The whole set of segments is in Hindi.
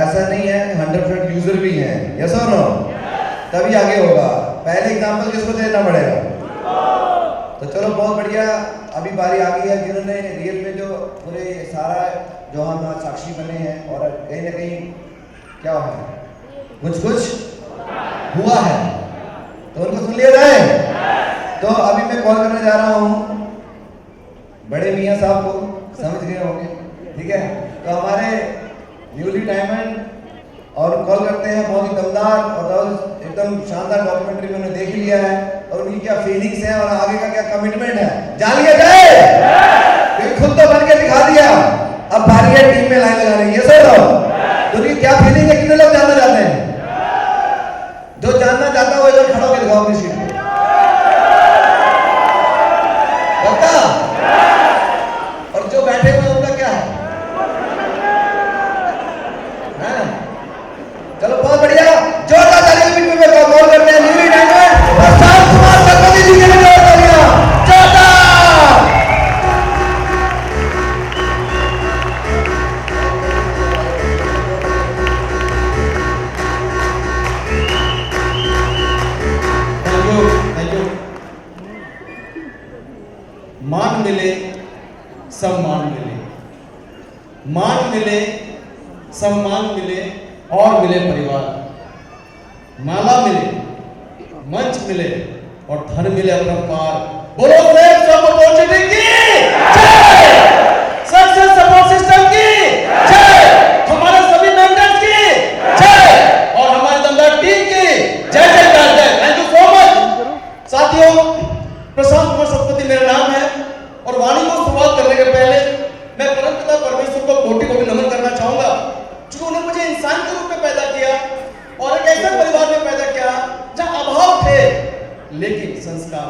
ऐसा नहीं है 100% यूजर भी हैं, यस और नो, तभी आगे होगा। पहले एग्जांपल किसको देना पड़ेगा? तो चलो बहुत बढ़िया, अभी बारी आ गई है जिन्होंने रियल में जो पूरे सारा जो हम साक्षी बने हैं और कहीं ना कहीं क्या है कुछ हुआ है, तो उनको सुन लिया जाए। तो अभी मैं कॉल करने जा रहा हूँ बड़े मियाँ साहब को, समझ गए होंगे, ठीक है? तो हमारे न्यूली डायमंड और कॉल करते हैं, बहुत ही दमदार और एकदम शानदार डॉक्यूमेंट्री में उन्होंने देख लिया है और उनकी क्या फीलिंग्स हैं और आगे का क्या कमिटमेंट है, जान लिया जाए। खुद तो बन के दिखा दिया, अब बारी है टीम में लाइन लगाने की, सर तो उनकी क्या फीलिंग है, कितने लोग जानना चाहते हैं? जो जानना चाहता है वो इधर खड़ा होकर दिखाओ अपनी सीट पे। और जो बैठे हुए उनका क्या है? चलो बहुत बढ़िया, जोरदार तालियां में कॉल करते हैं न्यूली डायमंड और शाम कुमार सरपंच जी के लिए जोरदार तालियां, जोरदार। Thank you. मान मिले सम्मान मिले, मान मिले सम्मान मिले और मिले परिवार, माला मिले, मंच मिले और धन मिले अपरंपार। बोलो सेफ जॉब अपॉर्चुनिटी की जय, सक्सेस सपोर्ट सिस्टम की जय, हमारे सभी मेंटर्स की जय और हमारी दमदार टीम की जय जयकार जय। Thank you so much. साथियों, प्रशांत कुमार सतपति मेरा नाम है और वाणी को शुरुआत करने के पहले मैं परमपिता परमेश्वर को कोटि कोटि नमन करना चाहूंगा, जो उन्होंने मुझे इंसान के रूप में पैदा किया और एक ऐसे परिवार में पैदा किया जहां अभाव थे लेकिन संस्कार,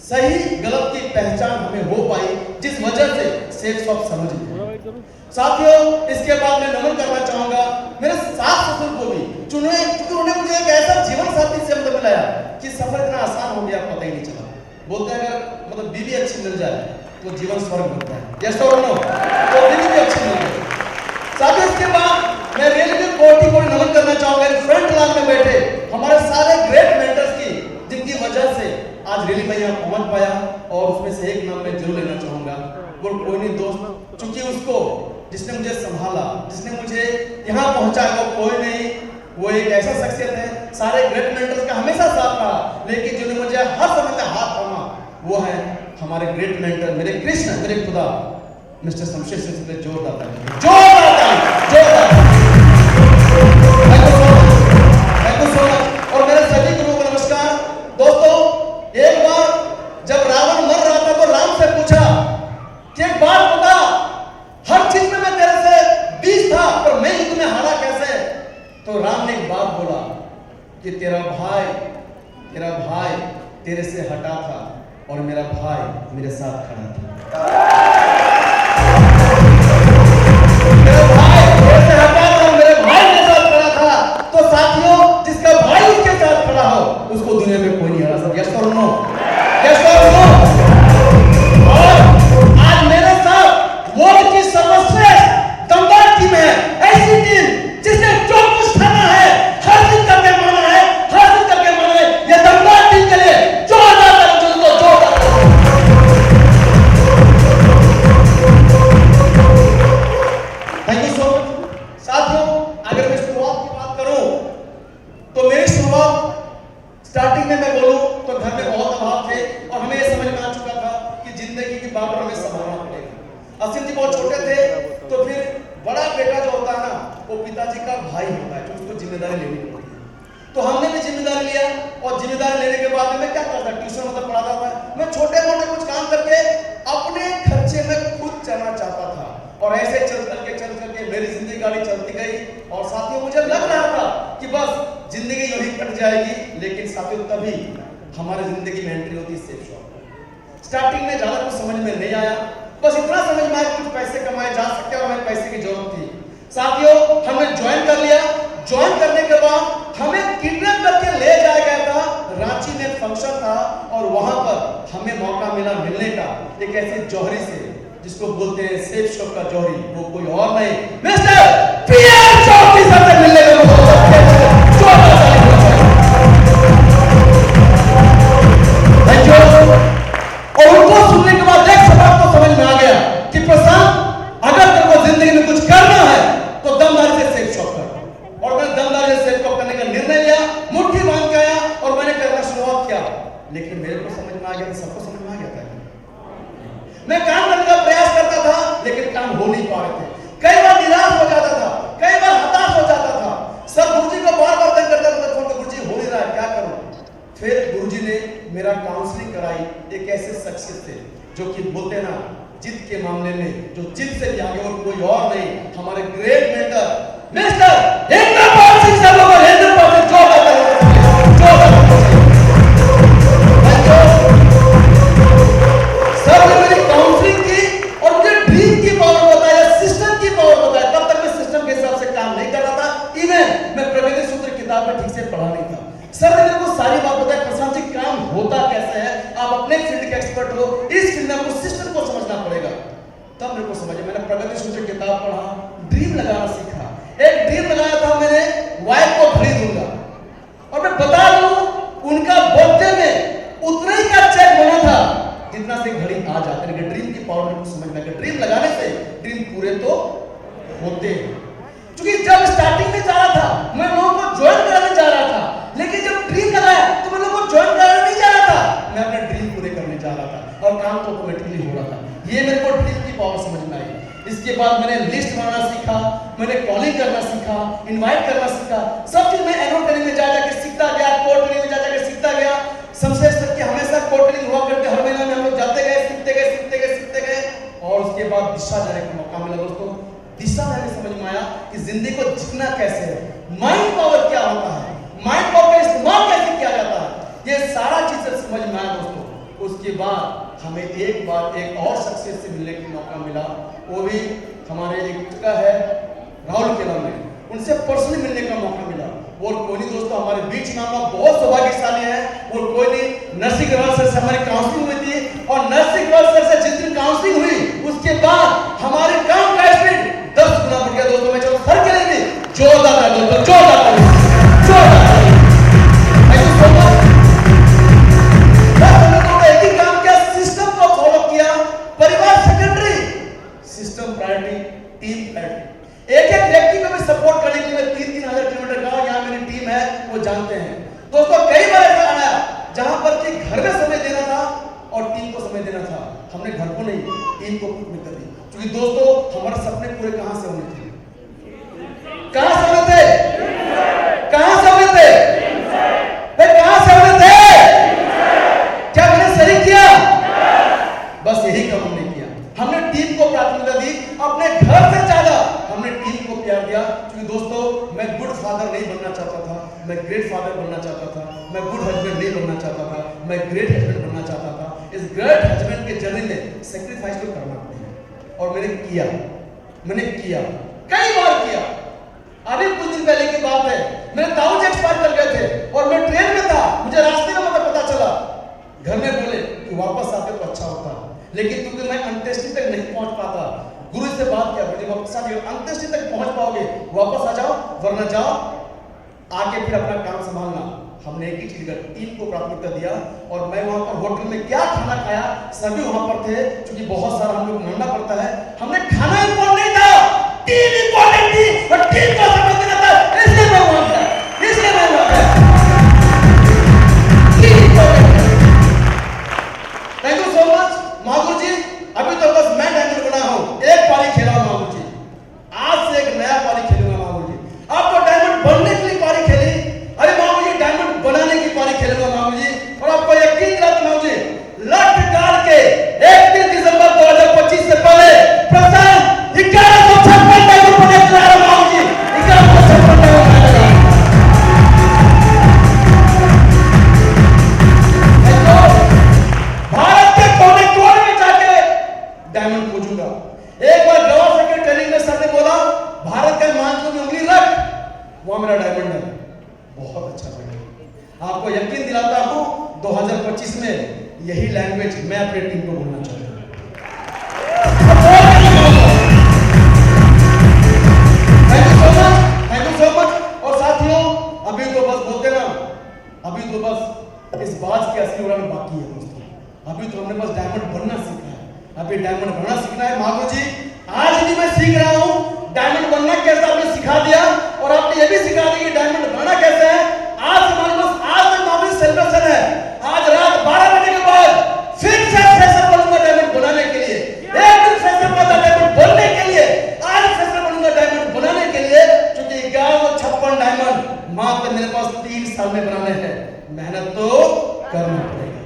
सही गलत की पहचान हमें हो पाई, जिस वजह से सेठ सब समझ गए। साथियों, इसके बाद मैं नमन करना चाहूंगा मेरे सास ससुर को भी, क्योंकि उन्होंने मुझे एक ऐसा जीवन साथी से मतलब मिलाया कि सफर इतना आसान हो गया पता ही नहीं चला। बोलते हैं अगर मतलब बीवी अच्छी मिल जाए तो जीवन स्वर्ग होता है, यस और नो? तो बीवी भी अच्छी मिल गई। साथियों, इसके बाद मैं रियल में कोटि कोटि नमन करना चाहूंगा फ्रंट लाइन में बैठे हमारे सारे ग्रेट मेंटर्स की, जिनकी वजह से आज रियली मैं यहाँ पहुंच पाया और उसमें से एक नाम मैं जरूर लेना चाहूंगा। वो कोई नहीं दोस्त, चूंकि उसको जिसने मुझे संभाला, जिसने मुझे यहाँ पहुंचाया वो कोई नहीं, वो एक ऐसा शख्सियत है, सारे ग्रेट मेंटर्स का हमेशा साथ रहा, लेकिन जिन्होंने मुझे हर समय में हाथ थामा वो है हमारे ग्रेट मेंटर, मेरे कृष्ण, मेरे खुदा मिस्टर शमशेर सिंह पे जोरदार ताली, जोरदार ताली, जोरदार। Thank you so much. और मेरे सभी गुरुओं को नमस्कार। दोस्तों, एक बार जब रावण मर रहा था तो राम से पूछा कि एक बात बता, हर चीज में मैं तेरे से 20 था पर मैं युद्ध में हारा कैसे? तो राम ने एक बात बोला कि तेरा भाई तेरे से हटा था और मेरा भाई मेरे साथ खड़ा था। मेरे भाई मेरे से हटा था, मेरे भाई मेरे साथ खड़ा था। तो साथियों, जिसका भाई उसके साथ खड़ा हो उसको दुनिया में कोई नहीं हरा सकता, यस और नो? यस और नो? और आज मेरे साथ वर्ल्ड की सर्वश्रेष्ठ दमदार टीम है, ऐसी टीम जिसने जो कुछ करना है हासिल करके माना है, हासिल करके माना है। ये दमदार टीम के लिए जोरदार तालियां, जोरदार। Thank you so much. साथियों, अगर मैं शुरुआत की बात करूं तो मेरी शुरुआत स्टार्टिंग में मैं बोलूं तो घर में बहुत अभाव थे और हमें यह समझ में आ चुका था कि जिंदगी की बात हमें संभालना पड़ेगा। असीम जी बहुत छोटे थे तो फिर बड़ा बेटा जो होता है ना वो पिताजी का भाई होता है, जो उसको जिम्मेदारी लेनी पड़ती है। तो हमने भी जिम्मेदारी लिया और जिम्मेदारी लेने के बाद मैं क्या करता, ट्यूशन मतलब पढ़ाता था। मैं छोटे मोटे कुछ काम करके अपने खर्चे में खुद चलना चाहता था और ऐसे चल करके मेरी जिंदगी गाड़ी चलती गई। और साथियों, मुझे लग रहा था कि बस जिंदगी यही कट जाएगी, लेकिन साथियों तभी हमारी जिंदगी में एंट्री होती है सेफ शॉप। स्टार्टिंग में ज्यादा कुछ समझ में नहीं आया, बस इतना समझ में आया कुछ पैसे कमाए जा सकते हैं और हमें पैसे की जरूरत थी। साथियों, हमने ज्वाइन कर लिया। ज्वाइन करने के बाद हमें किडनैप करके ले जाया गया था, रांची में फंक्शन था और वहां पर हमें मौका मिला मिलने का एक ऐसे जौहरी से जिसको बोलते हैं सेफ शॉप का जौहरी, वो कोई और नहीं मिस्टर मेरा काउंसलिंग कराई एक ऐसे शख्सियत थे जो कि बोलते ना जिद के मामले में जो जिद से भी आगे और कोई और नहीं, हमारे great mentor mister Indrapal Singh साहब को इंद्रपाल सिंह जो सर ने मेरी काउंसलिंग की और मुझे ड्रीम की पावर बताया, सिस्टम की पावर बताया। तब तक मैं सिस्टम के हिसाब से काम नहीं कर रहा था, इवन मैं प्रगति सूत्र किताब में ठीक से पढ़ा नहीं था। सर ने मेरे को सारी बात बताई, प्रशांत जी काम होता कैसे है, आप अपने फील्ड के एक्सपर्ट हो, इस फील्ड में आपको सिस्टम को समझना पड़ेगा। तब मेरे को समझ मैंने प्रगति सूत्र किताब पढ़ा, ड्रीम लगाना सीखा। एक ड्रीम लगाया था मैंने, वाइफ को खरीदूंगा, और मैं बता दूं उनका बर्थडे में उतना ही का चेक बना था जितना से घड़ी आ जाती है। ड्रीम की पावर में समझ में ड्रीम लगाने से ड्रीम पूरे तो होते हैं। क्योंकि जब स्टार्टिंग में जा रहा था मैं लोगों को ज्वाइन कराने जा रहा था, लेकिन जब ड्रीम लगाया तो मैं लोगों को ज्वाइन कराने नहीं जा रहा था, मैं अपने ड्रीम पूरे करने जा रहा था और काम तो ऑटोमेटिकली हो रहा था। ये मेरे को ड्रीम की पावर समझ में आई। इसके बाद मैंने लिस्ट बनाना सीखा, मैंने कॉलिंग करना सीखा, इनवाइट करना सीखा, सब चीज मैं एनुअल ट्रेनिंग में जा जाके सीखता गया, कोर ट्रेनिंग में जा जाके सीखता गया। सबसे स्तर की हमेशा कोर ट्रेनिंग हुआ करके हर महीने में हम लोग जाते गए, सीखते गए और उसके बाद दिशा जाने का मौका मिला। दोस्तों दिशा जाने समझ में आया कि जिंदगी को जीतना कैसे है, माइंड पावर क्या होता है, माइंड पावर का इस्तेमाल कैसे किया जाता है, ये सारा चीज समझ में आया। दोस्तों उसके बाद हमें एक बार एक और शख्सियत से मिलने का मौका मिला, वो भी हमारे एक जगह है राहुल केला में, उनसे पर्सनली मिलने का मौका मिला। और कोई नहीं दोस्तों हमारे बीच में हम बहुत सौभाग्यशाली है, और कोई नहीं नर्सिंग सर से हमारी काउंसलिंग हुई थी, और नर्सिंग सर से जिस दिन काउंसलिंग हुई उसके बाद हमारे काम का स्पीड 10 गुना बढ़ गया। दोस्तों मैं चलो सर के लिए जोरदार था दोस्तों, जोरदार थैंक यू सो मच। एक ही काम किया, सिस्टम को फॉलो किया, परिवार secondary, system priority, team priority. एक एक व्यक्ति को भी सपोर्ट करने के लिए 3,000 किलोमीटर का यहाँ मेरी टीम है, वो जानते हैं। दोस्तों कई बार ऐसा आया जहां पर कि घर में समय देना था और टीम को समय देना था, हमने घर को नहीं टीम को प्राथमिकता दी। क्योंकि दोस्तों हमारे सपने पूरे कहां से होने थे, कहां से होने थे, कहां से होने थे, कहां से होने थे? क्या मैंने सही किया? बस यही काम हमने किया, हमने टीम को प्राथमिकता दी, अपने घर से ज्यादा हमने टीम को प्यार दिया। क्योंकि दोस्तों मैं गुड फादर नहीं बनना चाहता था, मैं ग्रेट फादर बनना चाहता था, मैं गुड हस्बैंड नहीं बनना चाहता था, मैं ग्रेट हस्बैंड बनना चाहता था। इस ग्रेट हस्बैंड के जर्नी में सैक्रिफाइस तो करना पड़ेगा, और मैंने किया कई बार किया। अभी कुछ दिन पहले की बात है, मेरे ताऊ जी एक्सपायर कर गए थे और मैं ट्रेन में था, मुझे रास्ते में मतलब पता चला, घर में बोले कि वापस आते तो अच्छा होता, लेकिन क्योंकि मैं अंत्येष्टि तक नहीं पहुंच पाता, गुरु से बात किया, मुझे वापस आ जाओ, अंत्येष्टि तक पहुंच पाओगे वापस आ जाओ, वरना जाओ आके फिर अपना काम संभालना। हमने एक ही चीज का टीम को प्राथमिकता दिया, और मैं वहां पर होटल में क्या खाना खाया, सभी वहां पर थे, क्योंकि बहुत सारा हम लोग मानना पड़ता है। हमने खाना इंपॉर्टेंट नहीं था, टीम इंपॉर्टेंट थी, और टीम को समय देना था, इसलिए मैं वहां था, इसलिए मैं वहां था। थैंक यू सो मच माधुर जी। अभी तो बस मैं डायमंड बना हूं, एक पारी खेला हूं माधुर जी, आज से एक नया पारी खेलूंगा माधुर जी। अब तो डायमंड बनने के लिए पारी खेली, अरे माधुर जी डायमंड बनाने की पारी खेलूंगा माधुर जी। और आपको यकीन दिलाता हूं माधुर जी, लट डाल के 31 दिसंबर 2025 से पहले प्रशांत 1156 डायमंड बने चला रहा माधुर जी, 1156 डायमंड बनेगा। भारत के कोने कोने में जाके डायमंड खोजूंगा। एक बार गवाह के ट्रेनिंग में सर ने बोला भारत के मानचित्र में उंगली रख, वहां मेरा डायमंड है, बहुत अच्छा लगा। आपको यकीन दिलाता हूं 2025 में यही लैंग्वेज मैं अपनी टीम को बोलना चाहता हूं। Thank you so much. और साथियों अभी तो बस बोलते ना, अभी तो बस इस बात की असली उड़ान बाकी है दोस्तों, अभी तो हमने बस डायमंड बनना सीखा है, अभी डायमंड बनना सीखना है। माधव जी आज भी मैं सीख रहा हूं, डायमंड बनना कैसे आपने सिखा दिया, और आपने ये भी सिखा दिया कि डायमंड बनना कैसे है। आज हमारे पास आज तक मामूली सेलिब्रेशन है, आज रात 12 बजे के बाद फिर से सेशन बनूंगा डायमंड बनाने के लिए, एक दिन सेशन बनूंगा डायमंड बनने के लिए, आज सेशन बनूंगा डायमंड बनाने के लिए, क्योंकि 1156 डायमंड मात्र मेरे पास 3 साल में बनाने हैं, मेहनत तो करना पड़ेगा।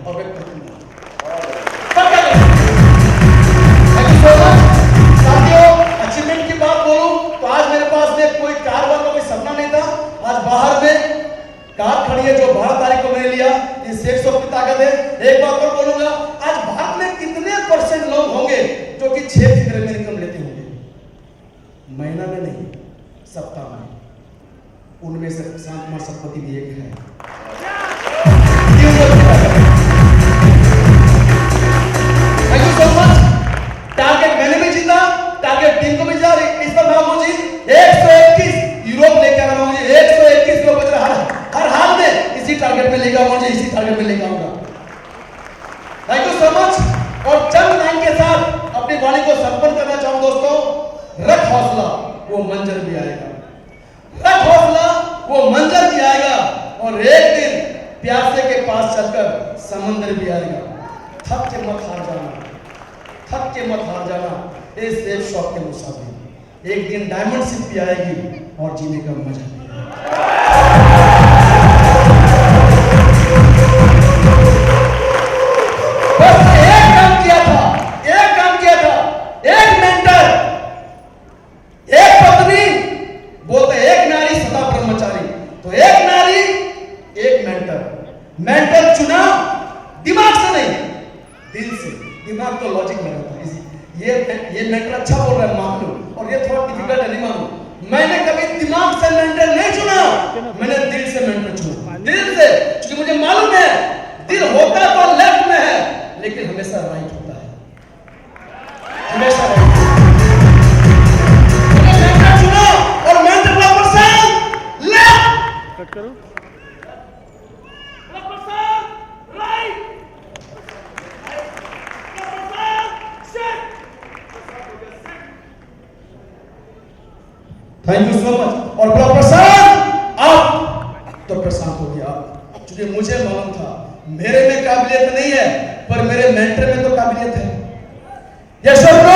ताकत है। एक बात और बोलूंगा, आज भारत में कितने % लोग होंगे जो कि 6 फिगर में इनकम लेते होंगे, महीना में नहीं, सप्ताह में। उनमें से शांत कुमार सतपथी भी एक है। Thank you so much. Target मैंने भी जीता, टारगेट टीम को भी जा रही। इस पर मामू जी 121 यूरोप लेके आना, मामू जी 121 यूरोप हर हाल में इसी टारगेट में लेकर आऊंगा, इसी टारगेट में लेकर आऊंगा। Thank you so much. और चंद लाइन के साथ अपनी वाणी को संपन्न करना चाहूं दोस्तों। रख हौसला, वो मंजर भी आएगा। रख हौसला, वो मंजर भी आएगा। और एक दिन प्यासे के पास चलकर समंदर भी आएगा। थक के मत हार जाना, थक के मत हार जाना। इस सेफ शॉप के मुसाफिर, एक दिन डायमंड शिप भी आएगी और जीने का मजा भी आएगा। बस एक काम किया था, एक काम किया था, एक मेंटर, एक पत्नी, बोलते एक नारी सदा ब्रह्मचारी, तो एक नारी एक मेंटर। मेंटर चुना दिमाग से नहीं, दिल से। दिमाग तो लॉजिक में रहता है। ये मेंटर अच्छा बोल रहा है मान लो, और ये थोड़ा डिफिकल्ट है नहीं मानो। मैंने कभी दिमाग से मेंटर नहीं चुना, मैंने दिल से मेंटर चुना। दिल से, क्योंकि मुझे मालूम है दिल होता तो लेफ्ट में है, लेकिन हमेशा राइट होता है, हमेशा राइट। मैंने मेंटर चुना और मेंटर का पर्सन लेफ्ट, कट करो, right, thank you so much. और बड़ा प्रशांत, आप तो प्रशांत हो गया, क्योंकि मुझे मालूम था मेरे में काबिलियत नहीं है, पर मेरे मेंटर में तो काबिलियत है। Yes sir.